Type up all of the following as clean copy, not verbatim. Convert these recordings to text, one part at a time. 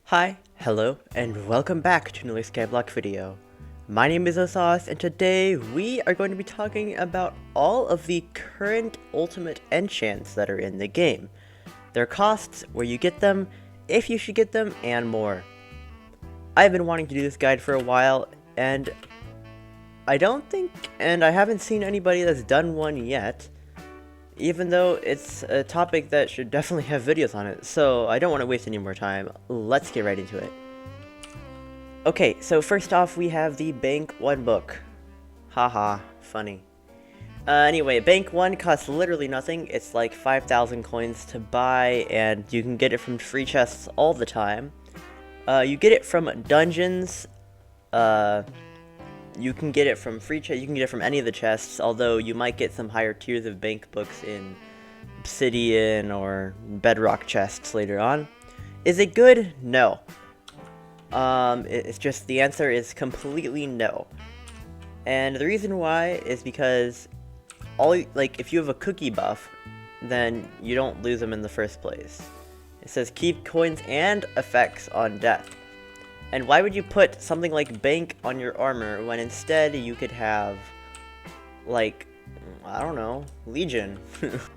Hi, hello, and welcome back to another Skyblock video. My name is Osas, and today we are going to be talking about all of the current ultimate enchants that are in the game, their costs, where you get them, if you should get them, and more. I've been wanting to do this guide for a while, and I haven't seen anybody that's done one yet, even though it's a topic that should definitely have videos on it, so I don't want to waste any more time. Let's get right into it. Okay, so first off we have the Bank 1 book. Haha, funny. Anyway, Bank 1 costs literally nothing. It's like 5,000 coins to buy, and you can get it from free chests all the time. You get it from dungeons, you can get it from free chests, you can get it from any of the chests, although you might get some higher tiers of bank books in Obsidian or Bedrock chests later on. Is it good? No. It's just, the answer is completely no. And the reason why is because if you have a cookie buff, then you don't lose them in the first place. It says keep coins and effects on death. And why would you put something like Bank on your armor when instead you could have, like, I don't know, Legion?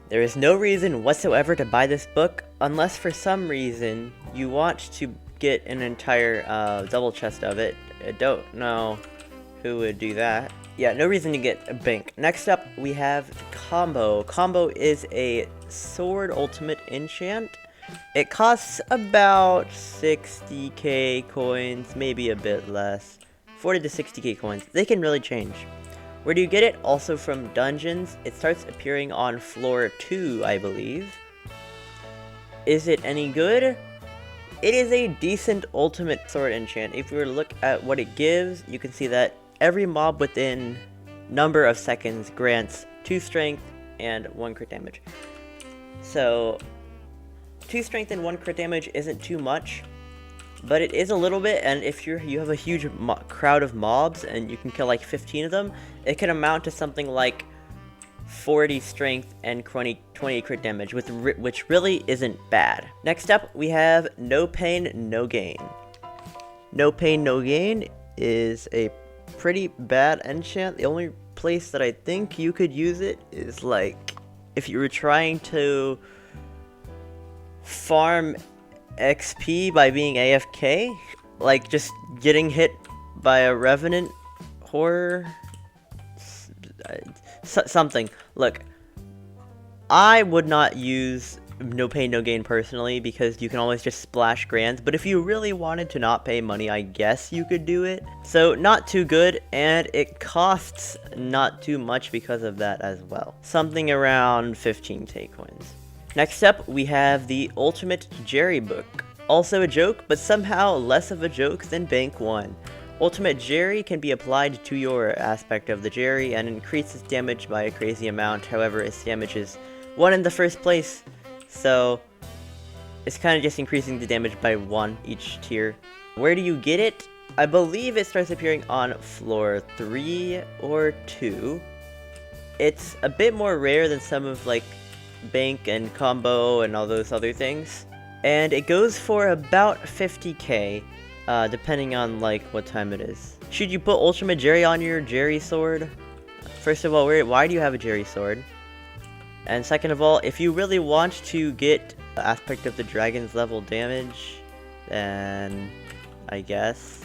There is no reason whatsoever to buy this book, unless for some reason you want to get an entire double chest of it. I don't know who would do that. Yeah, no reason to get a Bank. Next up, we have Combo. Combo is a sword ultimate enchant. It costs about 60k coins, maybe a bit less. 40 to 60k coins. They can really change. Where do you get it? Also from dungeons. It starts appearing on floor 2, I believe. Is it any good? It is a decent ultimate sword enchant. If we were to look at what it gives, you can see that every mob within number of seconds grants 2 strength and 1 crit damage. So 2 strength and 1 crit damage isn't too much, but it is a little bit, and if you have a huge crowd of mobs and you can kill like 15 of them, it can amount to something like 40 strength and 20 crit damage, which really isn't bad. Next up, we have No Pain, No Gain. No Pain, No Gain is a pretty bad enchant. The only place that I think you could use it is like if you were trying to farm XP by being AFK, like just getting hit by a revenant horror, something. Look, I would not use No Pain No Gain personally because you can always just splash grands, but if you really wanted to not pay money, I guess you could do it. So not too good, and it costs not too much because of that as well. Something around 15k coins. Next up, we have the Ultimate Jerry book. Also a joke, but somehow less of a joke than Bank 1. Ultimate Jerry can be applied to your aspect of the Jerry and increases damage by a crazy amount. However, its damage is 1 in the first place, so it's kind of just increasing the damage by 1 each tier. Where do you get it? I believe it starts appearing on floor 3 or 2. It's a bit more rare than some of like Bank and Combo and all those other things, and it goes for about 50k, depending on like what time it is. Should you put Ultimate Jerry on your Jerry sword? First of all, why do you have a Jerry sword? And second of all, if you really want to get the aspect of the dragon's level damage, then I guess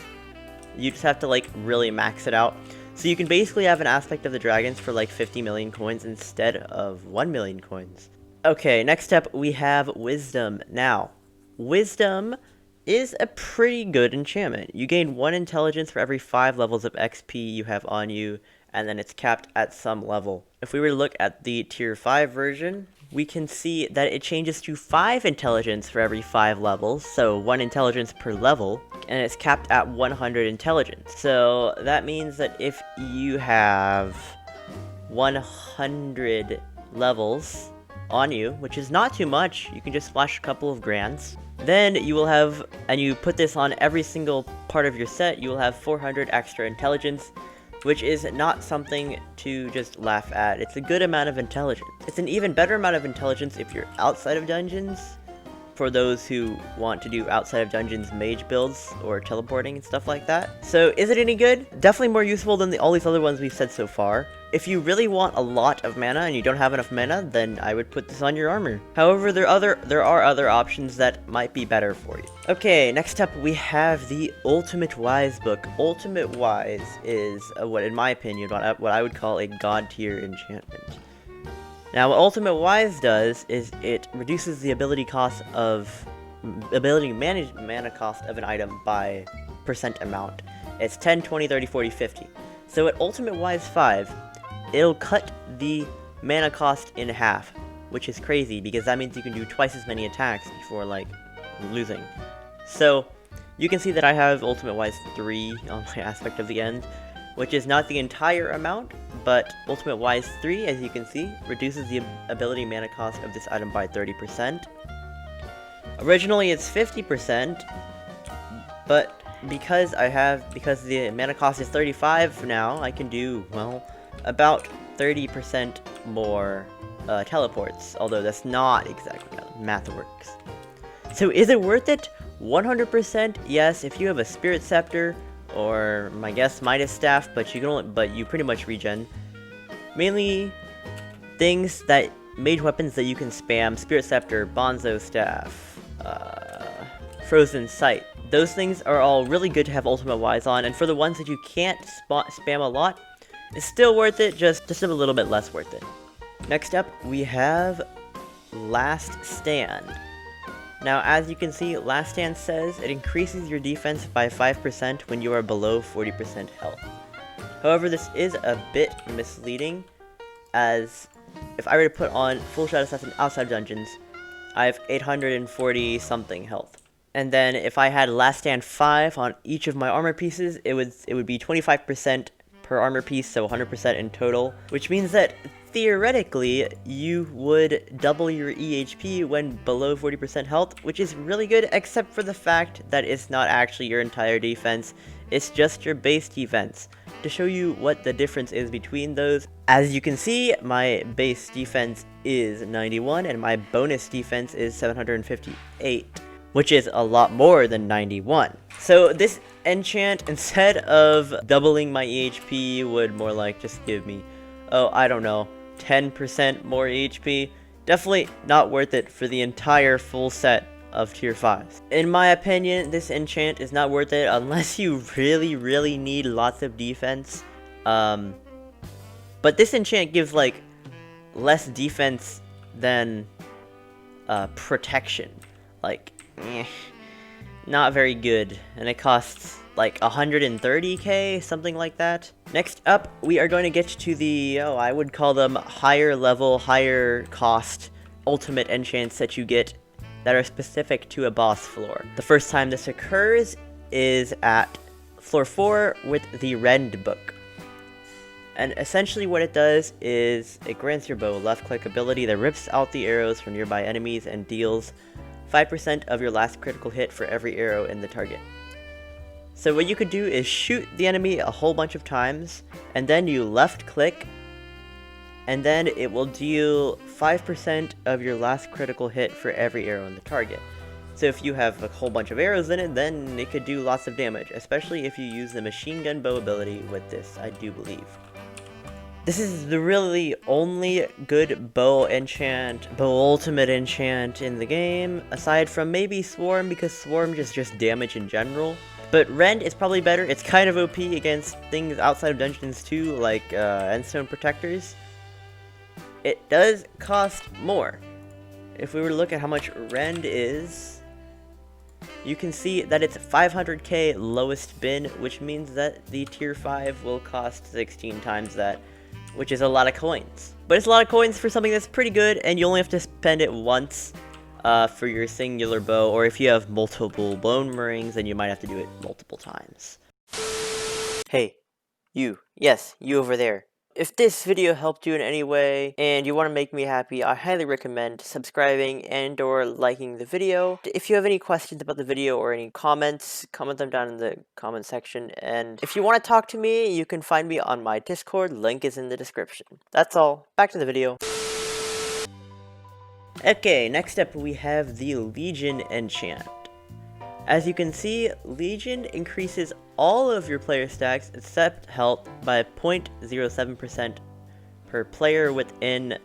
you just have to like really max it out. So you can basically have an aspect of the dragons for like 50 million coins instead of 1 million coins. Okay, next up we have Wisdom. Now, Wisdom is a pretty good enchantment. You gain 1 intelligence for every 5 levels of XP you have on you, and then it's capped at some level. If we were to look at the tier 5 version, we can see that it changes to 5 intelligence for every 5 levels, so 1 intelligence per level, and it's capped at 100 intelligence. So that means that if you have 100 levels on you, which is not too much, you can just splash a couple of grands, then you will have, and you put this on every single part of your set, you will have 400 extra intelligence, which is not something to just laugh at. It's a good amount of intelligence. It's an even better amount of intelligence if you're outside of dungeons, for those who want to do outside of dungeons mage builds or teleporting and stuff like that. So is it any good? Definitely more useful than all these other ones we've said so far. If you really want a lot of mana and you don't have enough mana, then I would put this on your armor. However, there are other options that might be better for you. Okay, next up we have the Ultimate Wise book. Ultimate Wise is what, in my opinion, what I would call a god tier enchantment. Now, what Ultimate Wise does is it reduces the ability managed mana cost of an item by percent amount. It's 10, 20, 30, 40, 50. So at Ultimate Wise 5, it'll cut the mana cost in half, which is crazy because that means you can do twice as many attacks before, like, losing. So, you can see that I have Ultimate Wise 3 on my Aspect of the End, which is not the entire amount, but Ultimate Wise 3, as you can see, reduces the ability mana cost of this item by 30%. Originally it's 50%, but because the mana cost is 35 now, I can do, well, about 30% more teleports, although that's not exactly how math works. So is it worth it? 100% yes, if you have a Spirit Scepter, or I guess Midas Staff, but you pretty much regen. Mainly things that mage weapons that you can spam: Spirit Scepter, Bonzo Staff, Frozen Sight. Those things are all really good to have Ultimate Wise on, and for the ones that you can't spam a lot, it's still worth it, just a little bit less worth it. Next up, we have Last Stand. Now, as you can see, Last Stand says it increases your defense by 5% when you are below 40% health. However, this is a bit misleading, as if I were to put on Full Shadow Assassin outside dungeons, I have 840 something health. And then if I had Last Stand 5 on each of my armor pieces, it would be 25% per armor piece, so 100% in total, which means that theoretically you would double your EHP when below 40% health, which is really good, except for the fact that it's not actually your entire defense, it's just your base defense. To show you what the difference is between those, as you can see, my base defense is 91 and my bonus defense is 758, which is a lot more than 91. So this enchant, instead of doubling my EHP, would more like just give me, oh, I don't know, 10% more HP. Definitely not worth it for the entire full set of tier 5s. In my opinion, this enchant is not worth it unless you really need lots of defense. But this enchant gives like less defense than protection. Like, not very good, and it costs like 130k, something like that. Next up, we are going to get to the, I would call them higher level, higher cost ultimate enchants that you get that are specific to a boss floor. The first time this occurs is at floor 4 with the Rend book. And essentially what it does is it grants your bow left click ability that rips out the arrows from nearby enemies and deals 5% of your last critical hit for every arrow in the target. So what you could do is shoot the enemy a whole bunch of times, and then you left click, and then it will deal 5% of your last critical hit for every arrow in the target. So if you have a whole bunch of arrows in it, then it could do lots of damage, especially if you use the machine gun bow ability with this, I do believe. This is the really only good bow ultimate enchant in the game, aside from maybe Swarm, because Swarm is just damage in general. But Rend is probably better. It's kind of OP against things outside of dungeons too, like Endstone Protectors. It does cost more. If we were to look at how much Rend is, you can see that it's 500k lowest bin, which means that the tier 5 will cost 16 times that, which is a lot of coins. But it's a lot of coins for something that's pretty good, and you only have to spend it once for your singular bow, or if you have multiple bone rings, then you might have to do it multiple times. Hey, you. Yes, you over there. If this video helped you in any way, and you want to make me happy, I highly recommend subscribing and or liking the video. If you have any questions about the video or any comments, comment them down in the comment section. And if you want to talk to me, you can find me on my Discord, link is in the description. That's all, back to the video. Okay, next up we have the Legion enchant. As you can see, Legion increases all of your player stacks except health by 0.07% per player within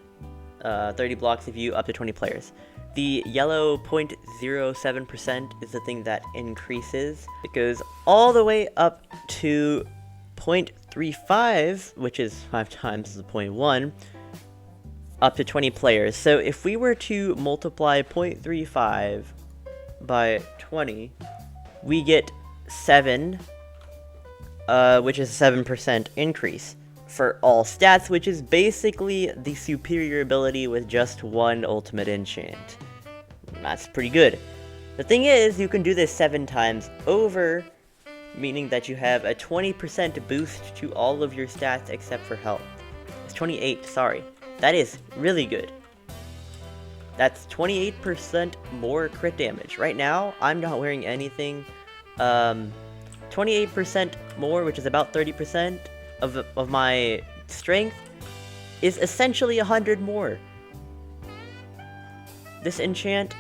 30 blocks of you up to 20 players. The yellow 0.07% is the thing that increases. It goes all the way up to 0.35, which is 5 times the 0.1, up to 20 players. So if we were to multiply 0.35 by 20, we get 7, which is a 7% increase for all stats, which is basically the superior ability with just one ultimate enchant. That's pretty good. The thing is, you can do this 7 times over, meaning that you have a 20% boost to all of your stats except for health. It's 28, sorry. That is really good. That's 28% more crit damage. Right now, I'm not wearing anything. 28% more, which is about 30% of my strength, is essentially 100 more. This enchant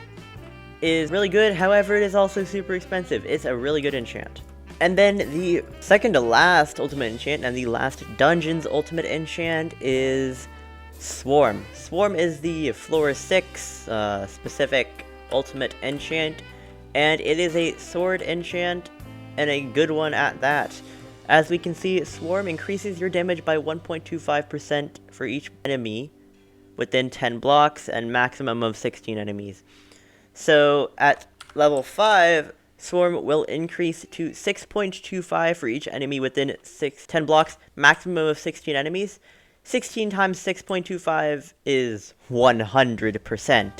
is really good, however, it is also super expensive. It's a really good enchant. And then the second to last ultimate enchant, and the last dungeon's ultimate enchant, is Swarm. Swarm is the floor 6 specific ultimate enchant, and it is a sword enchant, and a good one at that. As we can see, Swarm increases your damage by 1.25% for each enemy within 10 blocks and maximum of 16 enemies. So at level 5, Swarm will increase to 6.25 for each enemy within 10 blocks, maximum of 16 enemies. 16 times 6.25 is 100%.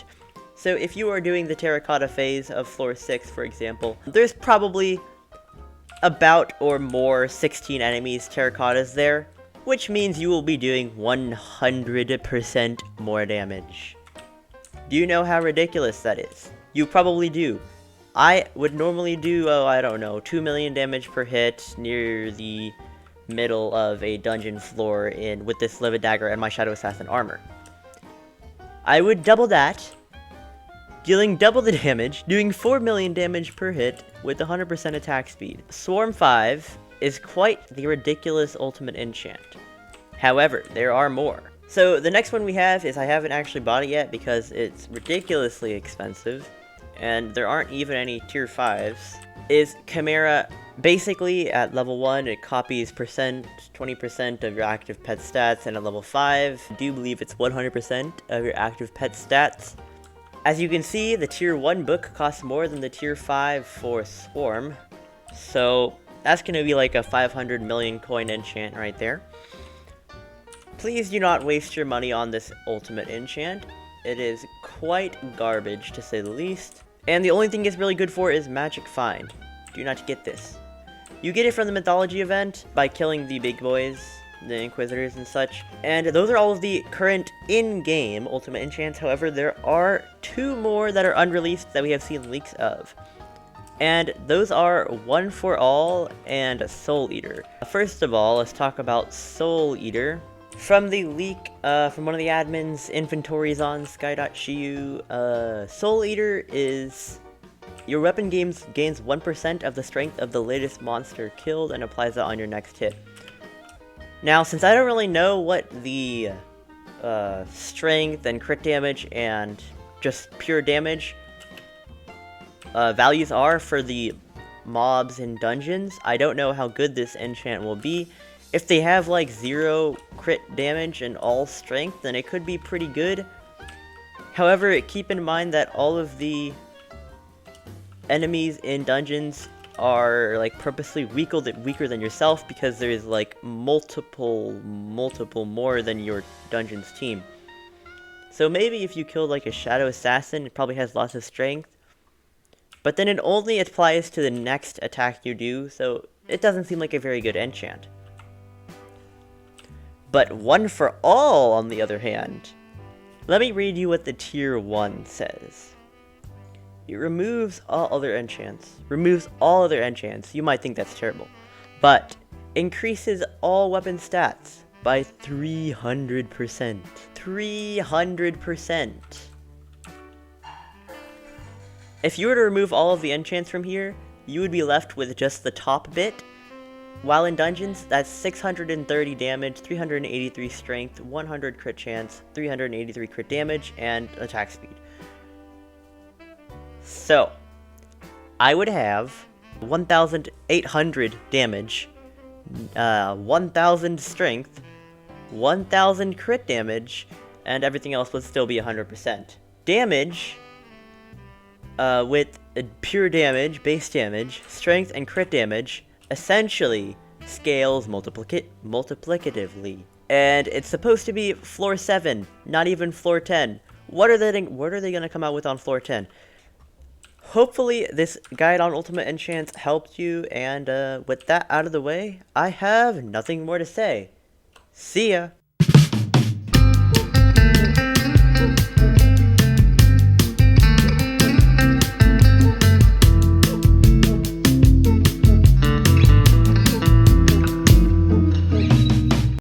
So if you are doing the terracotta phase of floor 6, for example, there's probably about or more 16 enemies terracottas there, which means you will be doing 100% more damage. Do you know how ridiculous that is? You probably do. I would normally do, I don't know, 2 million damage per hit near the middle of a dungeon floor with this Livid Dagger and my Shadow Assassin armor. I would double that, dealing double the damage, doing 4 million damage per hit with 100% attack speed. Swarm 5 is quite the ridiculous ultimate enchant. However, there are more. So the next one we have is, I haven't actually bought it yet because it's ridiculously expensive, and there aren't even any tier 5s, is Chimera. Basically, at level 1, it copies 20% of your active pet stats, and at level 5, I do believe it's 100% of your active pet stats. As you can see, the tier 1 book costs more than the tier 5 for Swarm, so that's going to be like a 500 million coin enchant right there. Please do not waste your money on this ultimate enchant. It is quite garbage, to say the least. And the only thing it's really good for is Magic Find. Do not get this. You get it from the Mythology event by killing the big boys, the Inquisitors and such. And those are all of the current in-game ultimate enchants. However, there are 2 more that are unreleased that we have seen leaks of. And those are One for All and Soul Eater. First of all, let's talk about Soul Eater. From the leak from one of the admins' inventories on sky.shiu, Soul Eater is... Your weapon gains 1% of the strength of the latest monster killed and applies that on your next hit. Now, since I don't really know what the strength and crit damage and just pure damage values are for the mobs in dungeons, I don't know how good this enchant will be. If they have like 0 crit damage and all strength, then it could be pretty good. However, keep in mind that all of the enemies in dungeons are like purposely weaker than yourself, because there is like multiple more than your dungeon's team. So maybe if you kill like a Shadow Assassin, it probably has lots of strength, but then it only applies to the next attack you do, so it doesn't seem like a very good enchant. But One for All, on the other hand, let me read you what the tier 1 says. It removes all other enchants. Removes all other enchants. You might think that's terrible, but increases all weapon stats by 300%. 300%. If you were to remove all of the enchants from here, you would be left with just the top bit. While in dungeons, that's 630 damage, 383 strength, 100 crit chance, 383 crit damage, and attack speed. So, I would have 1,800 damage, 1,000 strength, 1,000 crit damage, and everything else would still be 100%. Damage, with pure damage, base damage, strength, and crit damage, essentially scales multiplicatively. And it's supposed to be floor 7, not even floor 10. What are they going to come out with on floor 10? Hopefully this guide on Ultimate Enchants helped you, and with that out of the way, I have nothing more to say. See ya!